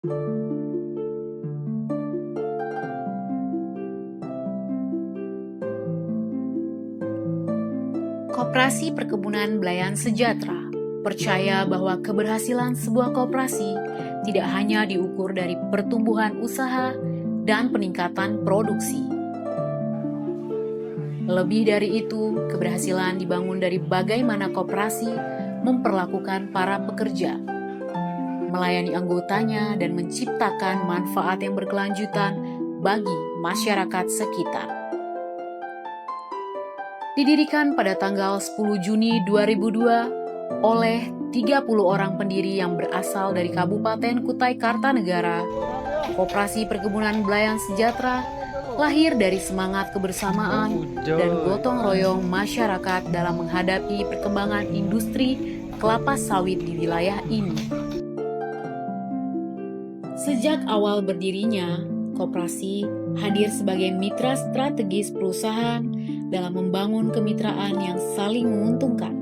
Koperasi Perkebunan Belayan Sejahtera percaya bahwa keberhasilan sebuah koperasi tidak hanya diukur dari pertumbuhan usaha dan peningkatan produksi. Lebih dari itu, keberhasilan dibangun dari bagaimana koperasi memperlakukan para pekerja, melayani anggotanya, dan menciptakan manfaat yang berkelanjutan bagi masyarakat sekitar. Didirikan pada tanggal 10 Juni 2002 oleh 30 orang pendiri yang berasal dari Kabupaten Kutai Kartanegara, Koperasi Perkebunan Belayan Sejahtera lahir dari semangat kebersamaan dan gotong royong masyarakat dalam menghadapi perkembangan industri kelapa sawit di wilayah ini. Sejak awal berdirinya, koperasi hadir sebagai mitra strategis perusahaan dalam membangun kemitraan yang saling menguntungkan,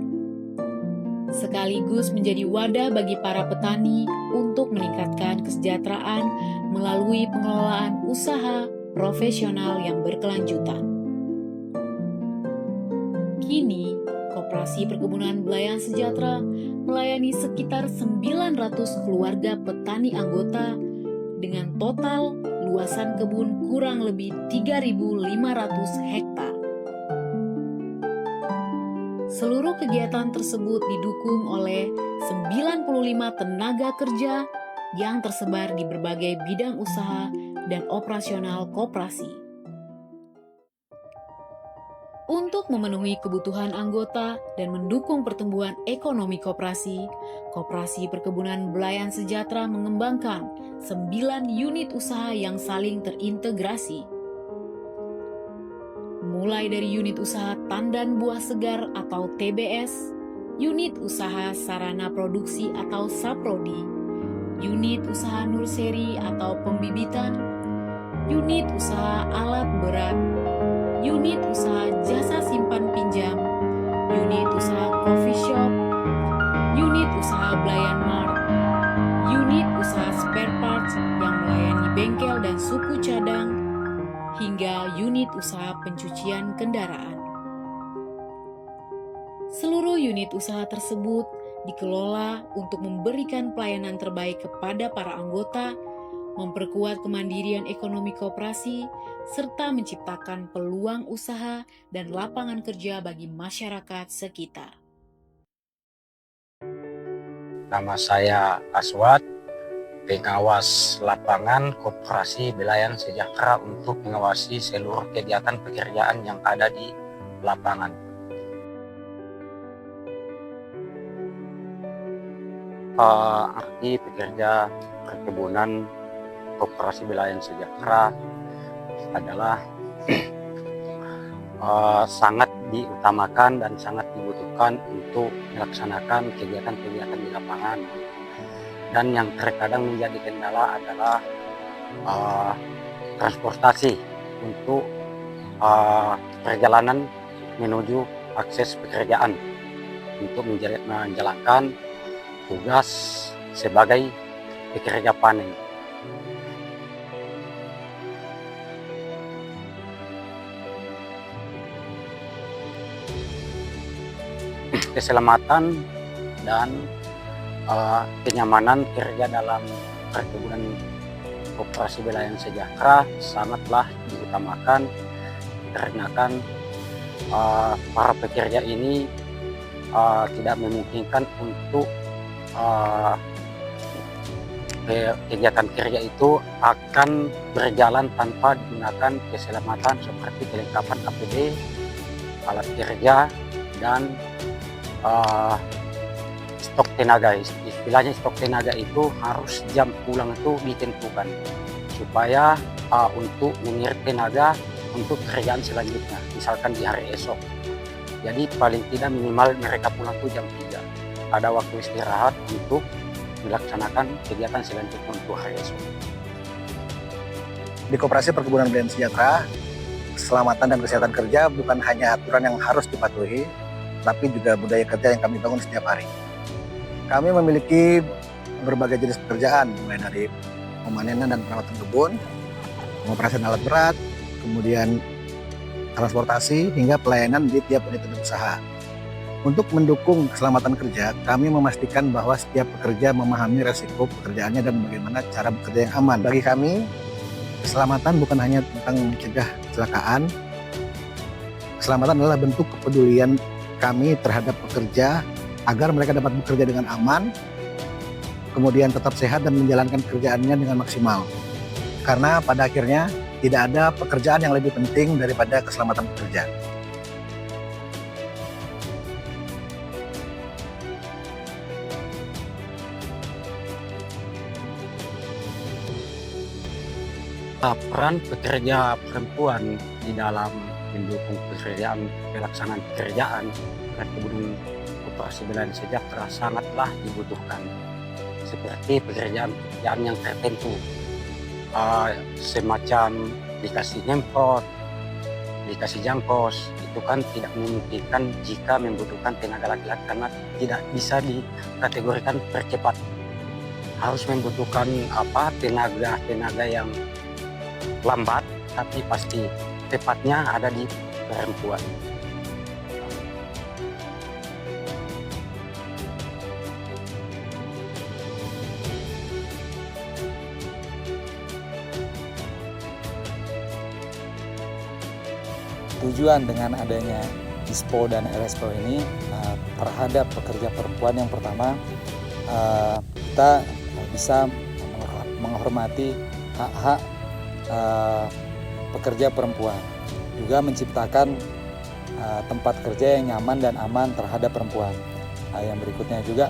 sekaligus menjadi wadah bagi para petani untuk meningkatkan kesejahteraan melalui pengelolaan usaha profesional yang berkelanjutan. Kini, Koperasi Perkebunan Belayan Sejahtera melayani sekitar 900 keluarga petani anggota dengan total luasan kebun kurang lebih 3.500 hektar. Seluruh kegiatan tersebut didukung oleh 95 tenaga kerja yang tersebar di berbagai bidang usaha dan operasional koperasi. Untuk memenuhi kebutuhan anggota dan mendukung pertumbuhan ekonomi koperasi, Koperasi Perkebunan Belayan Sejahtera mengembangkan 9 unit usaha yang saling terintegrasi. Mulai dari unit usaha Tandan Buah Segar atau TBS, unit usaha Sarana Produksi atau Saprodi, unit usaha Nurseri atau pembibitan, unit usaha alat berat, unit usaha jasa simpan pinjam, unit usaha coffee shop, unit usaha Belayan Mart, unit usaha spare parts yang melayani bengkel dan suku cadang, hingga unit usaha pencucian kendaraan. Seluruh unit usaha tersebut dikelola untuk memberikan pelayanan terbaik kepada para anggota, memperkuat kemandirian ekonomi koperasi, serta menciptakan peluang usaha dan lapangan kerja bagi masyarakat sekitar. Nama saya Aswad, pengawas lapangan Koperasi Belayan Sejahtera untuk mengawasi seluruh kegiatan pekerjaan yang ada di lapangan. Arti pekerja perkebunan Koperasi Belayan Sejahtera adalah sangat diutamakan dan sangat dibutuhkan untuk melaksanakan kegiatan-kegiatan di lapangan. Dan yang terkadang menjadi kendala adalah transportasi untuk perjalanan menuju akses pekerjaan untuk menjalankan tugas sebagai pekerja panen. Keselamatan dan kenyamanan kerja dalam perkebunan Koperasi Belayan Sejahtera sangatlah diutamakan karena para pekerja ini tidak memungkinkan untuk kegiatan kerja itu akan berjalan tanpa digunakan keselamatan seperti kelengkapan APD, alat kerja, dan stok tenaga. Istilahnya stok tenaga itu harus jam pulang itu ditentukan supaya untuk mengirit tenaga untuk pekerjaan selanjutnya, misalkan di hari esok. Jadi paling tidak minimal mereka pulang itu jam 3. Ada waktu istirahat untuk melaksanakan kegiatan selanjutnya untuk hari esok. Di Koperasi Perkebunan Belayan Sejahtera, keselamatan dan kesehatan kerja bukan hanya aturan yang harus dipatuhi, tapi juga budaya kerja yang kami bangun setiap hari. Kami memiliki berbagai jenis pekerjaan, mulai dari pemanenan dan perawatan kebun, pengoperasian alat berat, kemudian transportasi hingga pelayanan di tiap unit usaha. Untuk mendukung keselamatan kerja, kami memastikan bahwa setiap pekerja memahami resiko pekerjaannya dan bagaimana cara bekerja yang aman. Bagi kami, keselamatan bukan hanya tentang mencegah kecelakaan. Keselamatan adalah bentuk kepedulian kami terhadap pekerja agar mereka dapat bekerja dengan aman, kemudian tetap sehat dan menjalankan pekerjaannya dengan maksimal. Karena pada akhirnya tidak ada pekerjaan yang lebih penting daripada keselamatan pekerja. Peran pekerja perempuan di dalam mendukung pelaksanaan pekerjaan kemudian Koperasi Belayan Sejahtera sangatlah dibutuhkan, seperti pekerjaan yang tertentu, semacam dikasih nyemprot, dikasih jangkos, itu kan tidak memungkinkan jika membutuhkan tenaga laki-laki karena tidak bisa dikategorikan percepat, harus membutuhkan tenaga yang lambat, tapi pasti tepatnya ada di perempuan. Tujuan dengan adanya ISPO dan RSPO ini terhadap pekerja perempuan, yang pertama kita bisa menghormati hak-hak pekerja perempuan, juga menciptakan tempat kerja yang nyaman dan aman terhadap perempuan. Yang berikutnya juga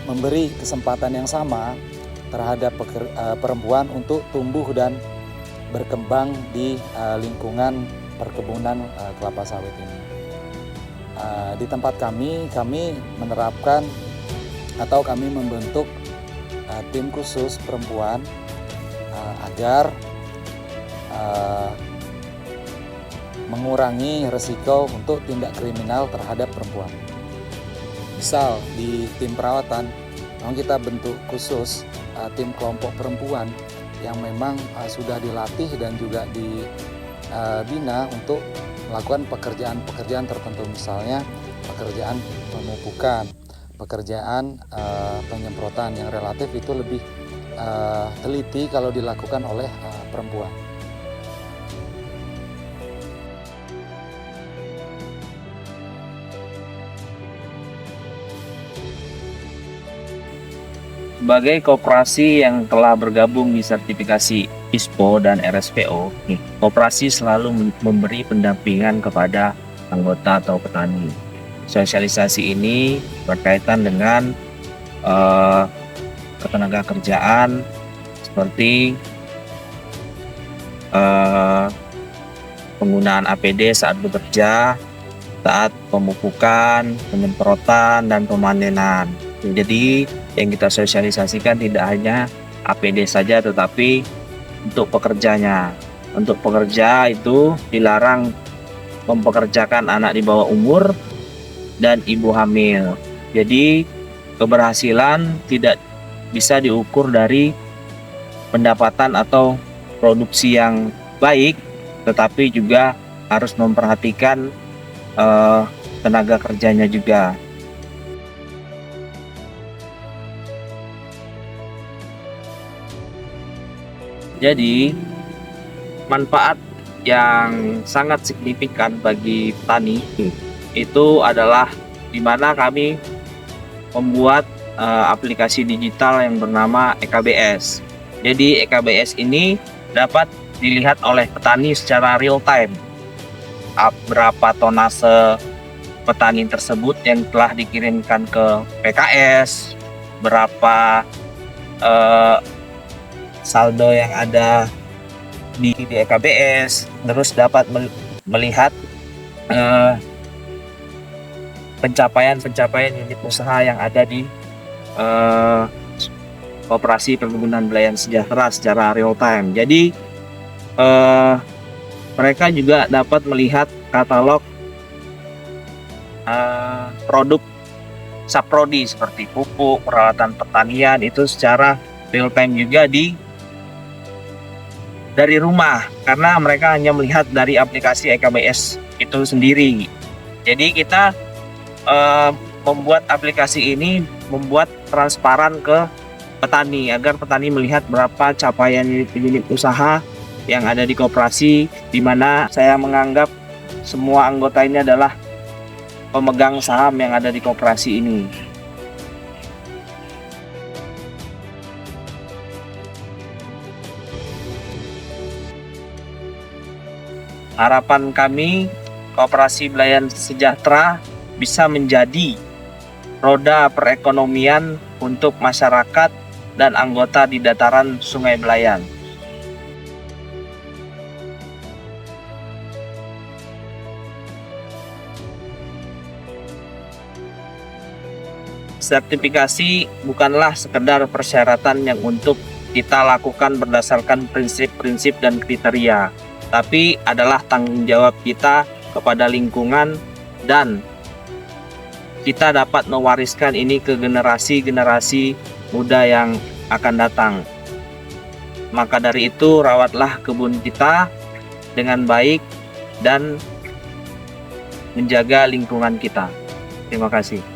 memberi kesempatan yang sama terhadap perempuan untuk tumbuh dan berkembang di lingkungan perkebunan kelapa sawit ini. Di tempat kami menerapkan atau kami membentuk tim khusus perempuan agar mengurangi risiko untuk tindak kriminal terhadap perempuan. Misal di tim perawatan, memang kita bentuk khusus tim kelompok perempuan yang memang sudah dilatih dan juga dibina untuk melakukan pekerjaan-pekerjaan tertentu, misalnya pekerjaan pemupukan, pekerjaan penyemprotan yang relatif itu lebih teliti kalau dilakukan oleh perempuan. Sebagai koperasi yang telah bergabung di sertifikasi ISPO dan RSPO, koperasi selalu memberi pendampingan kepada anggota atau petani. Sosialisasi ini berkaitan dengan ketenaga kerjaan seperti penggunaan APD saat bekerja, saat pemupukan, penyemprotan, dan pemanenan. Jadi yang kita sosialisasikan tidak hanya APD saja, tetapi untuk pekerjanya. Untuk pekerja itu dilarang mempekerjakan anak di bawah umur dan ibu hamil. Jadi keberhasilan tidak bisa diukur dari pendapatan atau produksi yang baik, tetapi juga harus memperhatikan tenaga kerjanya juga. Jadi manfaat yang sangat signifikan bagi petani itu adalah di mana kami membuat aplikasi digital yang bernama EKBS. Jadi EKBS ini dapat dilihat oleh petani secara real time. Berapa tonase petani tersebut yang telah dikirimkan ke PKS, berapa saldo yang ada di EKBS, terus dapat melihat pencapaian unit usaha yang ada di Koperasi Perkebunan Belayan Sejahtera secara real time. Jadi mereka juga dapat melihat katalog produk saprodi seperti pupuk, peralatan pertanian itu secara real time juga di dari rumah karena mereka hanya melihat dari aplikasi EKBS itu sendiri. Jadi kita membuat aplikasi ini membuat transparan ke petani agar petani melihat berapa capaian unit usaha yang ada di koperasi, di mana saya menganggap semua anggota ini adalah pemegang saham yang ada di koperasi ini. Harapan kami, Koperasi Belayan Sejahtera bisa menjadi roda perekonomian untuk masyarakat dan anggota di dataran Sungai Belayan. Sertifikasi bukanlah sekedar persyaratan yang untuk kita lakukan berdasarkan prinsip-prinsip dan kriteria, tapi adalah tanggung jawab kita kepada lingkungan dan kita dapat mewariskan ini ke generasi-generasi muda yang akan datang. Maka dari itu, rawatlah kebun kita dengan baik dan menjaga lingkungan kita. Terima kasih.